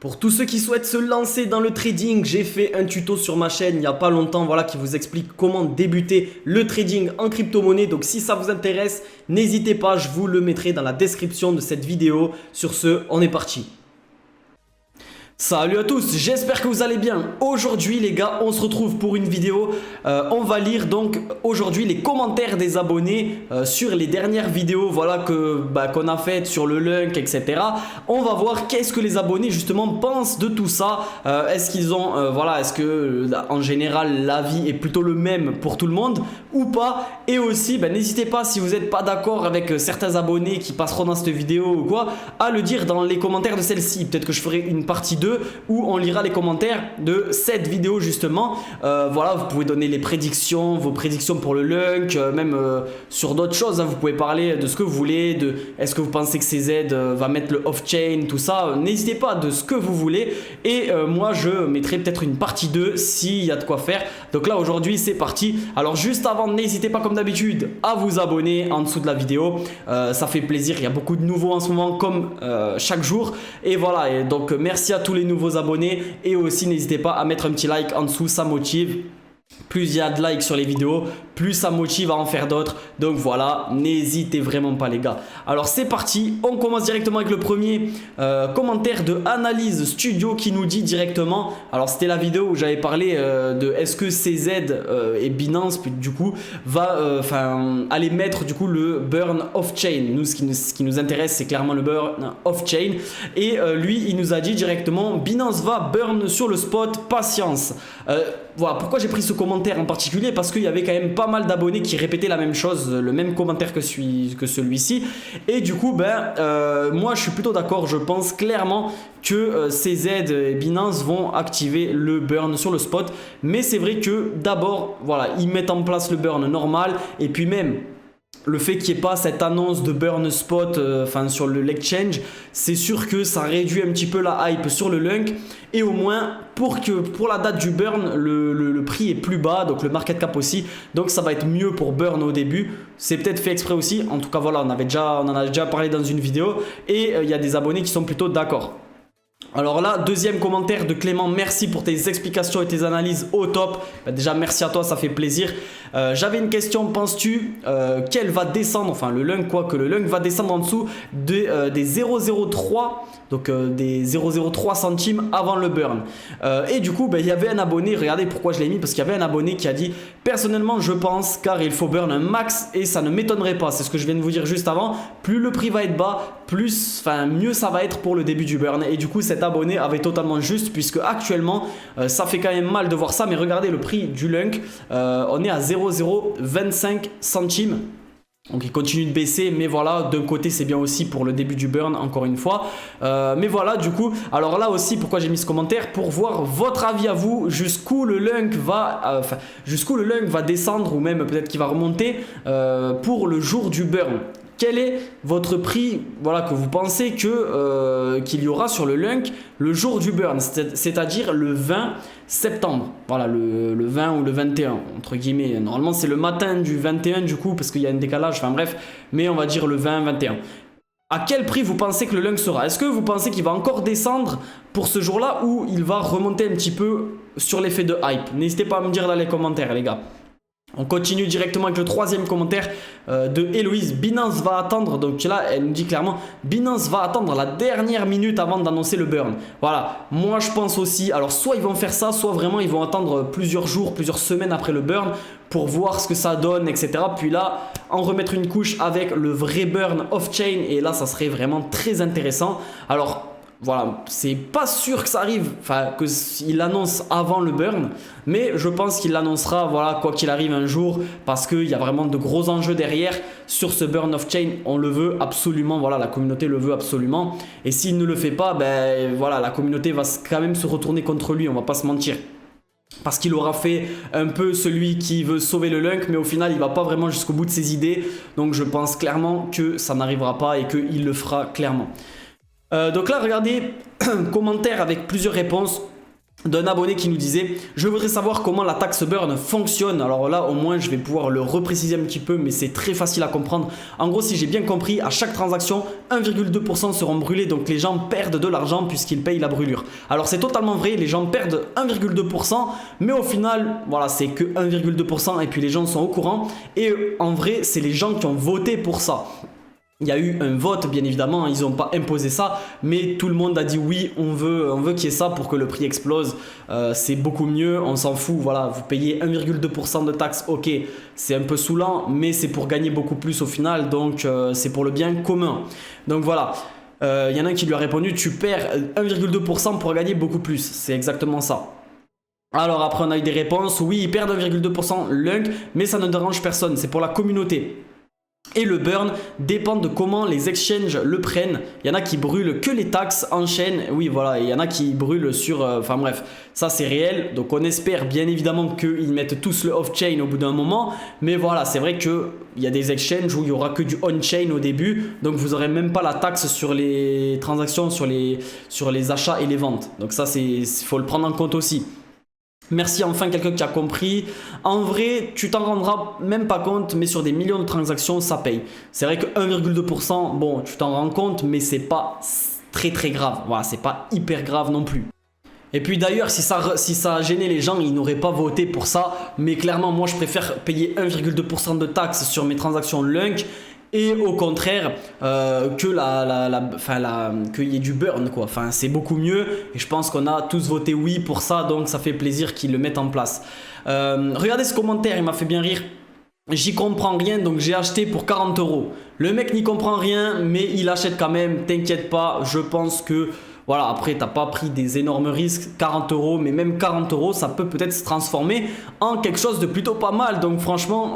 Pour tous ceux qui souhaitent se lancer dans le trading, j'ai fait un tuto sur ma chaîne il n'y a pas longtemps, voilà, qui vous explique comment débuter le trading en crypto-monnaie. Donc si ça vous intéresse, n'hésitez pas, je vous le mettrai dans la description de cette vidéo. Sur ce, on est parti. Salut à tous, j'espère que vous allez bien. Aujourd'hui les gars, on se retrouve pour une vidéo. On va lire donc aujourd'hui les commentaires des abonnés sur les dernières vidéos, voilà, qu'on a faites sur le Lunk, etc. On va voir qu'est-ce que les abonnés justement pensent de tout ça. Est-ce qu'ils ont, est-ce que en général l'avis est plutôt le même pour tout le monde ou pas. Et aussi, n'hésitez pas, si vous n'êtes pas d'accord avec certains abonnés qui passeront dans cette vidéo ou quoi, à le dire dans les commentaires de celle-ci. Peut-être que je ferai une partie 2 où on lira les commentaires de cette vidéo justement. Voilà, vous pouvez donner les prédictions, vos prédictions pour le Lunk, même sur d'autres choses, hein. Vous pouvez parler de ce que vous voulez, de est-ce que vous pensez que CZ va mettre le off-chain, tout ça. N'hésitez pas, de ce que vous voulez. Et moi je mettrai peut-être une partie 2 s'il y a de quoi faire. Donc là aujourd'hui c'est parti. Alors juste avant, n'hésitez pas comme d'habitude à vous abonner en dessous de la vidéo. Ça fait plaisir, il y a beaucoup de nouveaux en ce moment comme chaque jour. Et voilà, et donc merci à tous les nouveaux abonnés. Et aussi n'hésitez pas à mettre un petit like en dessous, ça motive. Plus il y a de likes sur les vidéos, plus ça motive à en faire d'autres. Donc voilà, n'hésitez vraiment pas les gars. Alors c'est parti, on commence directement avec le premier commentaire de Analyse Studio qui nous dit directement. Alors c'était la vidéo où j'avais parlé de est-ce que CZ et Binance du coup va aller mettre du coup le burn off-chain. Nous ce qui nous intéresse c'est clairement le burn off-chain. Et lui il nous a dit directement Binance va burn sur le spot, patience. Voilà pourquoi j'ai pris ce commentaire en particulier, parce qu'il y avait quand même pas mal d'abonnés qui répétaient la même chose, le même commentaire que celui-ci. Et du coup moi je suis plutôt d'accord. Je pense clairement que CZ et Binance vont activer le burn sur le spot. Mais c'est vrai que d'abord voilà, ils mettent en place le burn normal. Et puis même le fait qu'il n'y ait pas cette annonce de burn spot sur l'exchange, c'est sûr que ça réduit un petit peu la hype sur le Lunk. Et au moins pour la date du burn, le prix est plus bas, donc le market cap aussi. Donc ça va être mieux pour burn au début. C'est peut-être fait exprès aussi. En tout cas voilà, on en a déjà parlé dans une vidéo. Et il y a des abonnés qui sont plutôt d'accord. Alors là, deuxième commentaire de Clément, merci pour tes explications et tes analyses au top. Déjà merci à toi, ça fait plaisir. J'avais une question, penses-tu qu'elle va descendre, enfin le Lunk que le Lunk va descendre en dessous des 0,03, donc des 0,03 centimes avant le burn. Et du coup il y avait un abonné, regardez pourquoi je l'ai mis, parce qu'il y avait un abonné qui a dit personnellement je pense, car il faut burn un max et ça ne m'étonnerait pas, c'est ce que je viens de vous dire juste avant, plus le prix va être bas, mieux ça va être pour le début du burn. Et du coup cet abonné avait totalement juste, puisque actuellement ça fait quand même mal de voir ça, mais regardez le prix du Lunk, on est à 0,025 centimes. Donc il continue de baisser, mais voilà, d'un côté c'est bien aussi pour le début du burn, encore une fois. Mais voilà, du coup, alors là aussi pourquoi j'ai mis ce commentaire, pour voir votre avis à vous, jusqu'où le Lunk va descendre, ou même peut-être qu'il va remonter pour le jour du burn. Quel est votre prix, voilà, que vous pensez qu'il y aura sur le Lunk le jour du burn, c'est-à-dire le 20 septembre, voilà, le 20 ou le 21 entre guillemets. Normalement c'est le matin du 21 du coup, parce qu'il y a un décalage, enfin bref, mais on va dire le 20-21. À quel prix vous pensez que le Lunk sera? Est-ce que vous pensez qu'il va encore descendre pour ce jour-là, ou il va remonter un petit peu sur l'effet de hype? N'hésitez pas à me dire dans les commentaires les gars. On continue directement avec le troisième commentaire de Héloïse. Binance va attendre, donc là elle nous dit clairement Binance va attendre la dernière minute avant d'annoncer le burn. Voilà, moi je pense aussi, alors soit ils vont faire ça, soit vraiment ils vont attendre plusieurs jours, plusieurs semaines après le burn pour voir ce que ça donne, etc. Puis là en remettre une couche avec le vrai burn off-chain, et là ça serait vraiment très intéressant. Alors voilà, c'est pas sûr que ça arrive, qu'il l'annonce avant le burn, mais je pense qu'il l'annoncera, voilà, quoi qu'il arrive un jour, parce qu'il y a vraiment de gros enjeux derrière sur ce burn off-chain. On le veut absolument, voilà, la communauté le veut absolument, et s'il ne le fait pas, voilà, la communauté va quand même se retourner contre lui, on va pas se mentir. Parce qu'il aura fait un peu celui qui veut sauver le Lunk, mais au final il va pas vraiment jusqu'au bout de ses idées. Donc je pense clairement que ça n'arrivera pas et qu'il le fera clairement. Donc là regardez, commentaire avec plusieurs réponses. d'un abonné qui nous disait: je voudrais savoir comment la taxe burn fonctionne. Alors là au moins je vais pouvoir le repréciser un petit peu, mais c'est très facile à comprendre. En gros, si j'ai bien compris, à chaque transaction 1,2% seront brûlés, donc les gens perdent de l'argent puisqu'ils payent la brûlure. Alors c'est totalement vrai, les gens perdent 1,2%, mais au final voilà, c'est que 1,2% et puis les gens sont au courant. Et en vrai c'est les gens qui ont voté pour ça. Il y a eu un vote, bien évidemment, ils n'ont pas imposé ça, mais tout le monde a dit oui, on veut qu'il y ait ça pour que le prix explose. C'est beaucoup mieux, on s'en fout, voilà, vous payez 1,2% de taxes, ok, c'est un peu saoulant, mais c'est pour gagner beaucoup plus au final, donc c'est pour le bien commun. Donc voilà, il y en a un qui lui a répondu: tu perds 1,2% pour gagner beaucoup plus, c'est exactement ça. Alors après on a eu des réponses: oui, ils perdent 1,2% Lunk, mais ça ne dérange personne, c'est pour la communauté. Et le burn dépend de comment les exchanges le prennent. Il y en a qui brûlent que les taxes en chaîne. Oui, voilà, il y en a qui brûlent sur... Enfin bref, ça c'est réel. Donc on espère bien évidemment qu'ils mettent tous le off-chain au bout d'un moment. Mais voilà, c'est vrai qu'il y a des exchanges où il n'y aura que du on-chain au début. Donc vous n'aurez même pas la taxe sur les transactions, sur les achats et les ventes. Donc ça, il faut le prendre en compte aussi. Merci enfin quelqu'un qui a compris. En vrai, tu t'en rendras même pas compte, mais sur des millions de transactions, ça paye. C'est vrai que 1,2%, bon, tu t'en rends compte, mais c'est pas très grave. Voilà, c'est pas hyper grave non plus. Et puis d'ailleurs, si ça a gêné les gens, ils n'auraient pas voté pour ça. Mais clairement, moi, je préfère payer 1,2% de taxes sur mes transactions Lunk. Et au contraire, qu'il y ait du burn, quoi. Enfin, c'est beaucoup mieux. Et je pense qu'on a tous voté oui pour ça. Donc ça fait plaisir qu'ils le mettent en place. Regardez ce commentaire, il m'a fait bien rire. J'y comprends rien, donc j'ai acheté pour 40 €. Le mec n'y comprend rien, mais il achète quand même. T'inquiète pas, je pense que... Voilà, après, t'as pas pris des énormes risques, 40 €, mais même 40 €, ça peut peut-être se transformer en quelque chose de plutôt pas mal. Donc franchement,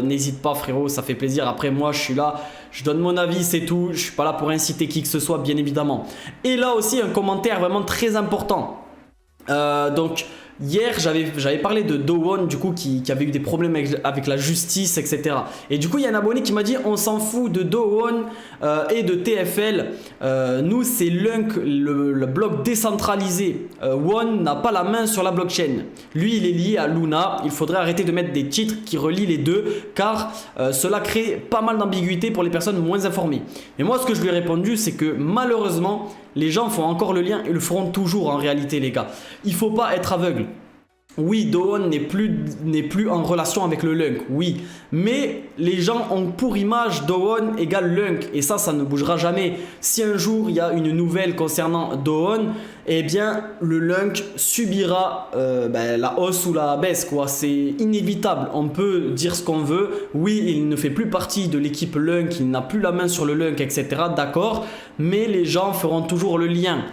n'hésite pas frérot, ça fait plaisir. Après moi, je suis là, je donne mon avis, c'est tout. Je suis pas là pour inciter qui que ce soit, bien évidemment. Et là aussi, un commentaire vraiment très important. Donc... Hier, j'avais parlé de Do-Won, du coup, qui avait eu des problèmes avec la justice, etc. Et du coup, il y a un abonné qui m'a dit: on s'en fout de Do-Won et de TFL. Nous, c'est Lunk, le bloc décentralisé. Won n'a pas la main sur la blockchain. Lui, il est lié à Luna. Il faudrait arrêter de mettre des titres qui relient les deux, car cela crée pas mal d'ambiguïté pour les personnes moins informées. Mais moi, ce que je lui ai répondu, c'est que malheureusement, les gens font encore le lien et le feront toujours en réalité, les gars. Il faut pas être aveugle. Oui, Do-Won n'est plus en relation avec le Lunk, oui. Mais les gens ont pour image Do-Won égale Lunk. Et ça ne bougera jamais. Si un jour il y a une nouvelle concernant Do-Won, eh bien le Lunk subira la hausse ou la baisse, quoi. C'est inévitable. On peut dire ce qu'on veut. Oui, il ne fait plus partie de l'équipe Lunk, il n'a plus la main sur le Lunk, etc. D'accord. Mais les gens feront toujours le lien.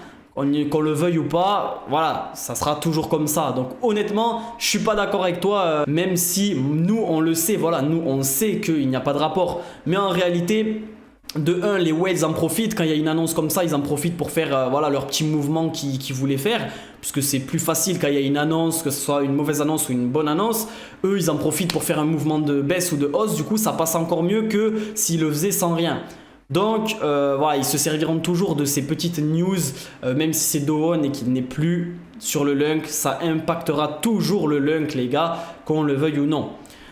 Qu'on le veuille ou pas, voilà, ça sera toujours comme ça. Donc honnêtement, je suis pas d'accord avec toi, même si nous on le sait, voilà, nous on sait qu'il n'y a pas de rapport. Mais en réalité, de un, les whales en profitent. Quand il y a une annonce comme ça, ils en profitent pour faire voilà, leur petit mouvement qu'ils voulaient faire. Puisque c'est plus facile quand il y a une annonce, que ce soit une mauvaise annonce ou une bonne annonce. Eux, ils en profitent pour faire un mouvement de baisse ou de hausse. Du coup, ça passe encore mieux que s'ils le faisaient sans rien. Donc voilà, ils se serviront toujours de ces petites news, même si c'est Do-Won et qu'il n'est plus sur le Lunk, ça impactera toujours le Lunk, les gars, qu'on le veuille ou non.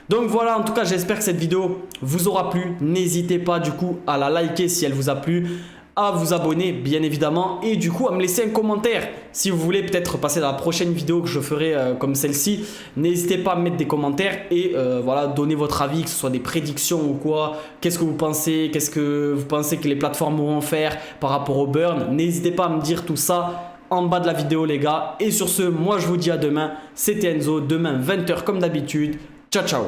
Donc voilà, en tout cas j'espère que cette vidéo vous aura plu. N'hésitez pas du coup à la liker si elle vous a plu, à vous abonner bien évidemment, et du coup à me laisser un commentaire si vous voulez peut-être passer dans la prochaine vidéo que je ferai comme celle-ci. N'hésitez pas à me mettre des commentaires et voilà, donner votre avis, que ce soit des prédictions ou quoi. Qu'est-ce que vous pensez? Qu'est-ce que vous pensez que les plateformes vont faire par rapport au burn? N'hésitez pas à me dire tout ça en bas de la vidéo, les gars. Et sur ce, moi je vous dis à demain. C'était Enzo, demain 20 h comme d'habitude. Ciao ciao.